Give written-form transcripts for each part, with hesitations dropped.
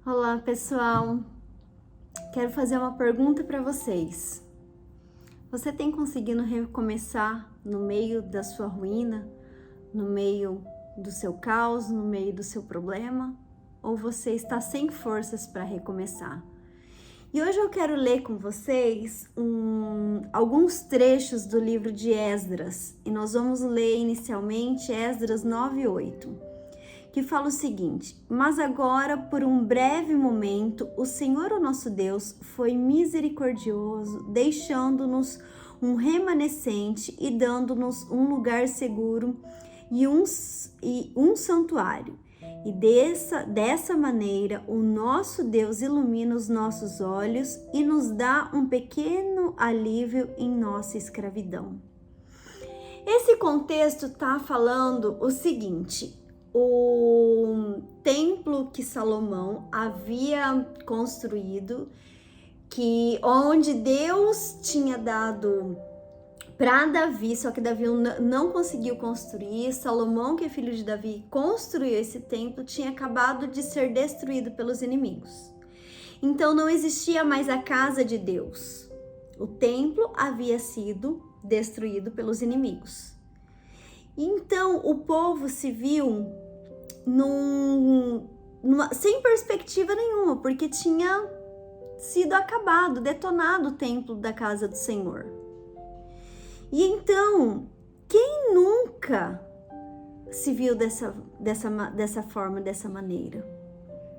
Olá, pessoal. Quero fazer uma pergunta para vocês. Você tem conseguido recomeçar no meio da sua ruína, no meio do seu caos, no meio do seu problema? Ou você está sem forças para recomeçar? E hoje eu quero ler com vocês alguns trechos do livro de Esdras. E nós vamos ler inicialmente Esdras 9:8. Que fala o seguinte: mas agora, por um breve momento, o Senhor, o nosso Deus, foi misericordioso, deixando-nos um remanescente e dando-nos um lugar seguro e um santuário. E dessa maneira, o nosso Deus ilumina os nossos olhos e nos dá um pequeno alívio em nossa escravidão. Esse contexto está falando o seguinte: o templo que Salomão havia construído, onde Deus tinha dado para Davi, só que Davi não conseguiu construir. Salomão, que é filho de Davi, construiu esse templo, tinha acabado de ser destruído pelos inimigos. Então não existia mais a casa de Deus. O templo havia sido destruído pelos inimigos. Então o povo se viu sem perspectiva nenhuma, porque tinha sido acabado, detonado o templo da casa do Senhor. E então, quem nunca se viu dessa forma, dessa maneira?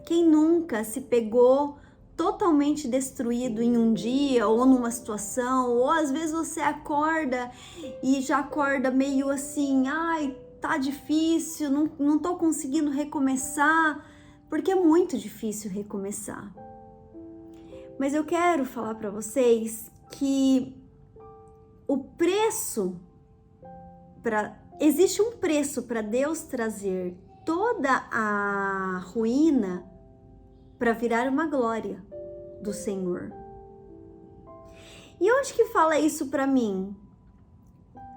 Quem nunca se pegou totalmente destruído em um dia ou numa situação? Ou às vezes você acorda e já acorda meio assim, ai, tá difícil, não tô conseguindo recomeçar, porque é muito difícil recomeçar. Mas eu quero falar para vocês que existe um preço para Deus trazer toda a ruína para virar uma glória do Senhor. E onde que fala isso para mim?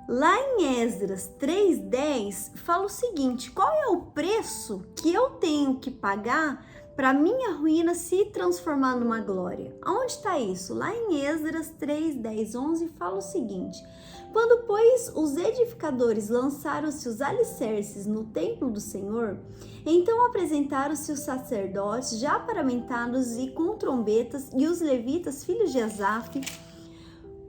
Lá em Esdras 3:10 fala o seguinte: qual é o preço que eu tenho que pagar para minha ruína se transformar numa glória? Aonde está isso? Lá em Esdras 3:10, 11 fala o seguinte: quando, pois, os edificadores lançaram-se os alicerces no templo do Senhor, então apresentaram-se os sacerdotes já paramentados e com trombetas, e os levitas, filhos de Asaf,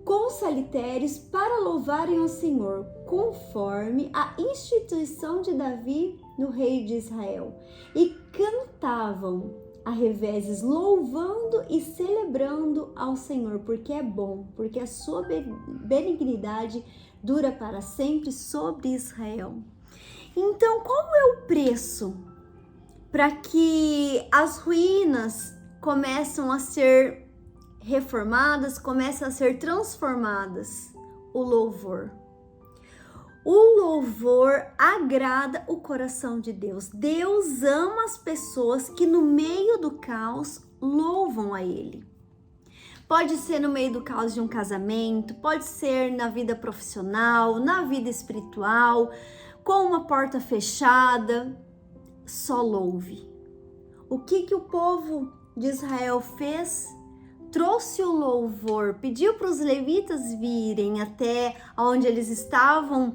com salitérios, para louvarem ao Senhor, conforme a instituição de Davi, no rei de Israel, e cantavam a revezes, louvando e celebrando ao Senhor, porque é bom, porque a sua benignidade dura para sempre sobre Israel. Então, qual é o preço para que as ruínas começam a ser reformadas, começam a ser transformadas? O louvor. O louvor agrada o coração de Deus. Deus ama as pessoas que no meio do caos louvam a Ele. Pode ser no meio do caos de um casamento, pode ser na vida profissional, na vida espiritual, com uma porta fechada. Só louve. O que o povo de Israel fez? Trouxe o louvor, pediu para os levitas virem até onde eles estavam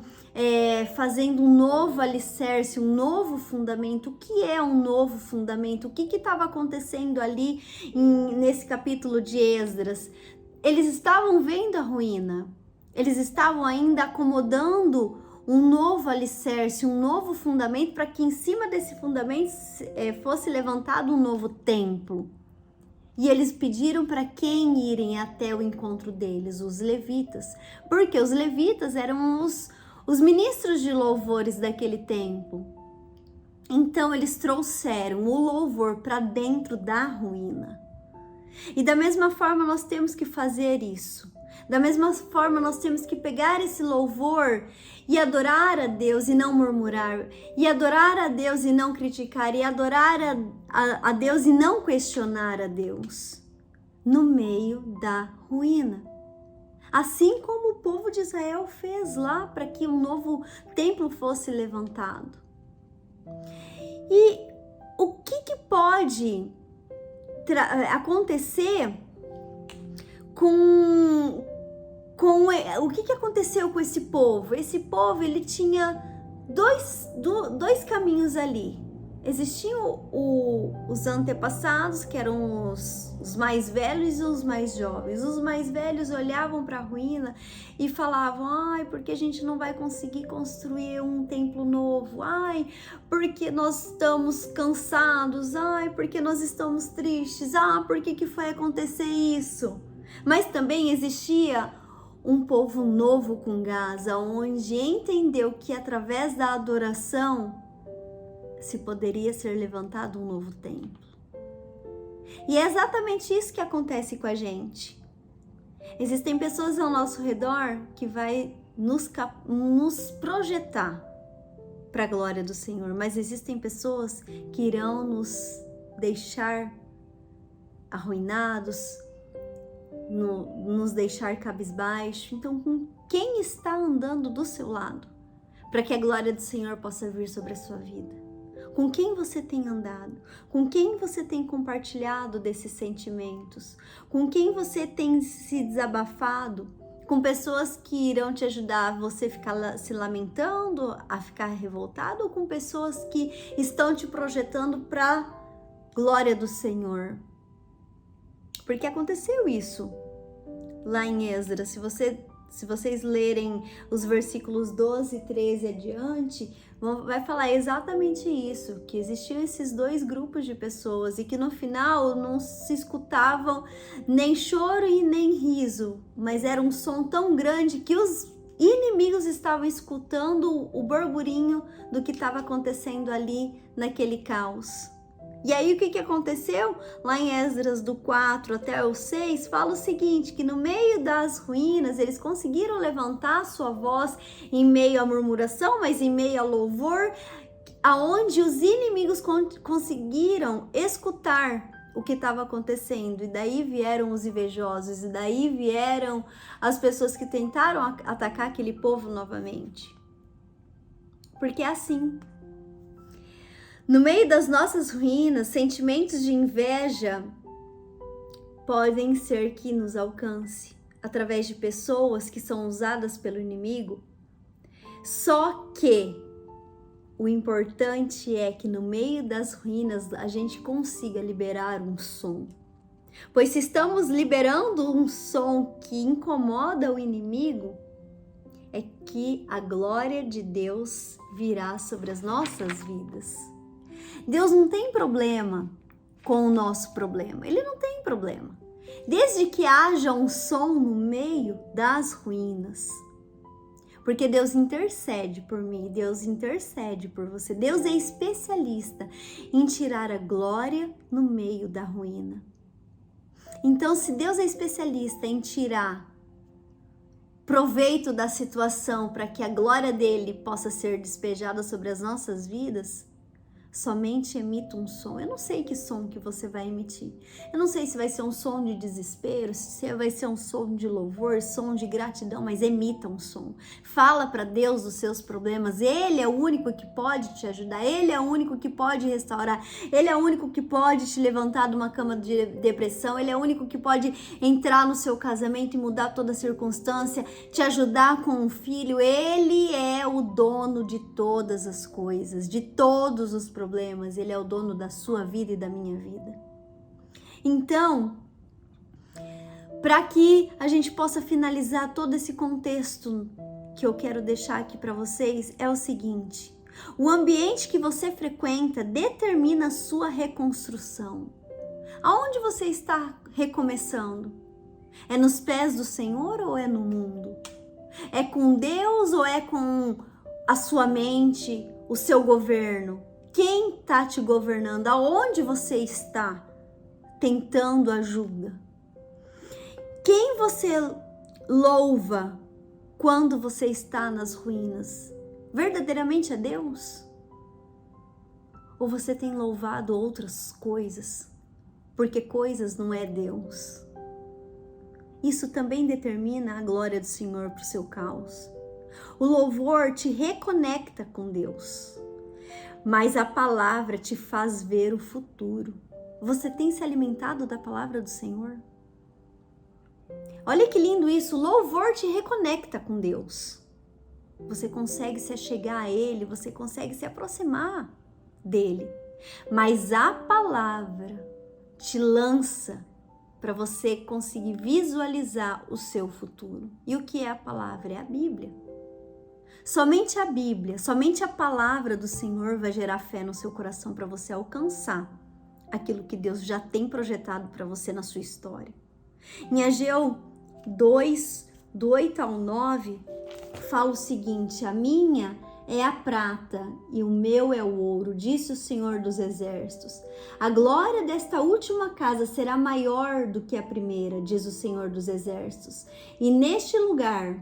fazendo um novo alicerce, um novo fundamento. O que é um novo fundamento? O que estava acontecendo ali nesse capítulo de Esdras? Eles estavam vendo a ruína, eles estavam ainda acomodando um novo alicerce, um novo fundamento, para que em cima desse fundamento fosse levantado um novo templo. E eles pediram para quem irem até o encontro deles? Os levitas. Porque os levitas eram os ministros de louvores daquele tempo. Então eles trouxeram o louvor para dentro da ruína. E da mesma forma nós temos que fazer isso. Da mesma forma nós temos que pegar esse louvor e adorar a Deus e não murmurar, e adorar a Deus e não criticar, e adorar a Deus e não questionar a Deus no meio da ruína. Assim como o povo de Israel fez lá para que um novo templo fosse levantado. E o que pode acontecer com o que aconteceu com esse povo? Esse povo, ele tinha dois caminhos ali. Existiam os antepassados, que eram os mais velhos e os mais jovens. Os mais velhos olhavam para a ruína e falavam: ai, porque a gente não vai conseguir construir um templo novo? Ai, porque nós estamos cansados? Ai, porque nós estamos tristes? Ah, por que foi acontecer isso? Mas também existia um povo novo com Gaza, onde entendeu que através da adoração se poderia ser levantado um novo templo. E é exatamente isso que acontece com a gente. Existem pessoas ao nosso redor que vai nos projetar para a glória do Senhor, mas existem pessoas que irão nos deixar arruinados, nos deixar cabisbaixo. Então, com quem está andando do seu lado para que a glória do Senhor possa vir sobre a sua vida? Com quem você tem andado? Com quem você tem compartilhado desses sentimentos? Com quem você tem se desabafado? Com pessoas que irão te ajudar a você ficar se lamentando, a ficar revoltado, ou com pessoas que estão te projetando para a glória do Senhor? Porque aconteceu isso lá em Esdras. Se vocês lerem os versículos 12 e 13 adiante, vai falar exatamente isso, que existiam esses dois grupos de pessoas e que no final não se escutavam nem choro e nem riso, mas era um som tão grande que os inimigos estavam escutando o burburinho do que estava acontecendo ali naquele caos. E aí o que aconteceu? Lá em Esdras do 4 até o 6, fala o seguinte, que no meio das ruínas eles conseguiram levantar sua voz em meio à murmuração, mas em meio ao louvor, aonde os inimigos conseguiram escutar o que estava acontecendo. E daí vieram os invejosos, e daí vieram as pessoas que tentaram atacar aquele povo novamente. Porque é assim. No meio das nossas ruínas, sentimentos de inveja podem ser que nos alcance através de pessoas que são usadas pelo inimigo. Só que o importante é que no meio das ruínas a gente consiga liberar um som. Pois se estamos liberando um som que incomoda o inimigo, é que a glória de Deus virá sobre as nossas vidas. Deus não tem problema com o nosso problema, Ele não tem problema. Desde que haja um som no meio das ruínas. Porque Deus intercede por mim, Deus intercede por você. Deus é especialista em tirar a glória no meio da ruína. Então, se Deus é especialista em tirar proveito da situação para que a glória dele possa ser despejada sobre as nossas vidas, somente emita um som. Eu não sei que som que você vai emitir. Eu não sei se vai ser um som de desespero, se vai ser um som de louvor, som de gratidão, mas emita um som. Fala para Deus dos seus problemas. Ele é o único que pode te ajudar. Ele é o único que pode restaurar. Ele é o único que pode te levantar de uma cama de depressão. Ele é o único que pode entrar no seu casamento e mudar toda a circunstância, te ajudar com um filho. Ele é o dono de todas as coisas, de todos os problemas. Ele é o dono da sua vida e da minha vida. Então, para que a gente possa finalizar todo esse contexto que eu quero deixar aqui para vocês, é o seguinte: o ambiente que você frequenta determina a sua reconstrução. Aonde você está recomeçando? É nos pés do Senhor ou é no mundo? É com Deus ou é com a sua mente, o seu governo? Quem está te governando? Aonde você está tentando ajuda? Quem você louva quando você está nas ruínas? Verdadeiramente é Deus? Ou você tem louvado outras coisas? Porque coisas não é Deus. Isso também determina a glória do Senhor para o seu caos. O louvor te reconecta com Deus. Mas a palavra te faz ver o futuro. Você tem se alimentado da palavra do Senhor? Olha que lindo isso, louvor te reconecta com Deus. Você consegue se achegar a Ele, você consegue se aproximar dele. Mas a palavra te lança para você conseguir visualizar o seu futuro. E o que é a palavra? É a Bíblia. Somente a Bíblia, somente a palavra do Senhor vai gerar fé no seu coração para você alcançar aquilo que Deus já tem projetado para você na sua história. Em Ageu 2, do 8 ao 9, fala o seguinte: a minha é a prata e o meu é o ouro, disse o Senhor dos Exércitos. A glória desta última casa será maior do que a primeira, diz o Senhor dos Exércitos. E neste lugar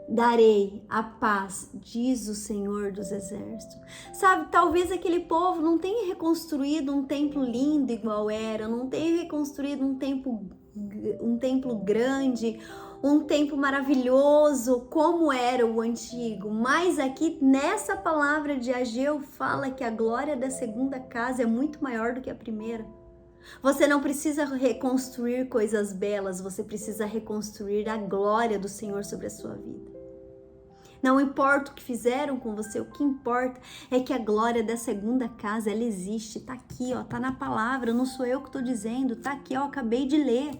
darei a paz, diz o Senhor dos Exércitos. Sabe, talvez aquele povo não tenha reconstruído um templo lindo igual era, não tenha reconstruído um templo grande, um templo maravilhoso como era o antigo, mas aqui nessa palavra de Ageu fala que a glória da segunda casa é muito maior do que a primeira. Você não precisa reconstruir coisas belas, você precisa reconstruir a glória do Senhor sobre a sua vida. Não importa o que fizeram com você, o que importa é que a glória da segunda casa, ela existe, tá aqui, ó, tá na palavra, não sou eu que tô dizendo, tá aqui, ó, acabei de ler.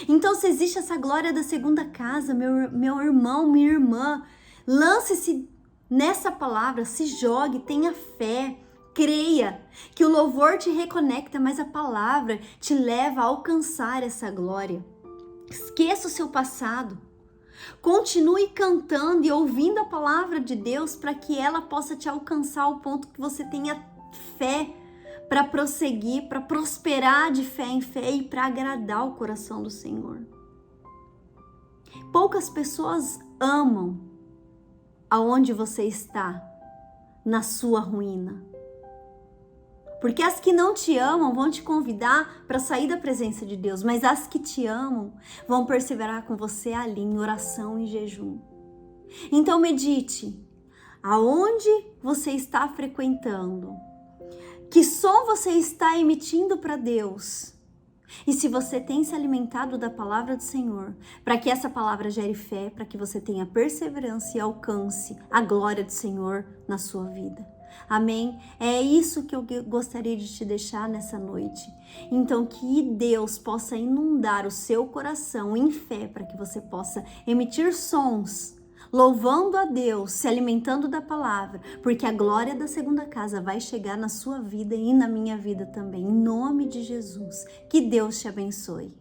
Então, se existe essa glória da segunda casa, meu irmão, minha irmã, lance-se nessa palavra, se jogue, tenha fé, creia que o louvor te reconecta, mas a palavra te leva a alcançar essa glória. Esqueça o seu passado. Continue cantando e ouvindo a palavra de Deus para que ela possa te alcançar ao ponto que você tenha fé para prosseguir, para prosperar de fé em fé e para agradar o coração do Senhor. Poucas pessoas amam aonde você está, na sua ruína. Porque as que não te amam vão te convidar para sair da presença de Deus, mas as que te amam vão perseverar com você ali em oração e jejum. Então medite, aonde você está frequentando, que som você está emitindo para Deus, e se você tem se alimentado da palavra do Senhor, para que essa palavra gere fé, para que você tenha perseverança e alcance a glória do Senhor na sua vida. Amém? É isso que eu gostaria de te deixar nessa noite. Então, que Deus possa inundar o seu coração em fé para que você possa emitir sons, louvando a Deus, se alimentando da palavra, porque a glória da segunda casa vai chegar na sua vida e na minha vida também. Em nome de Jesus, que Deus te abençoe.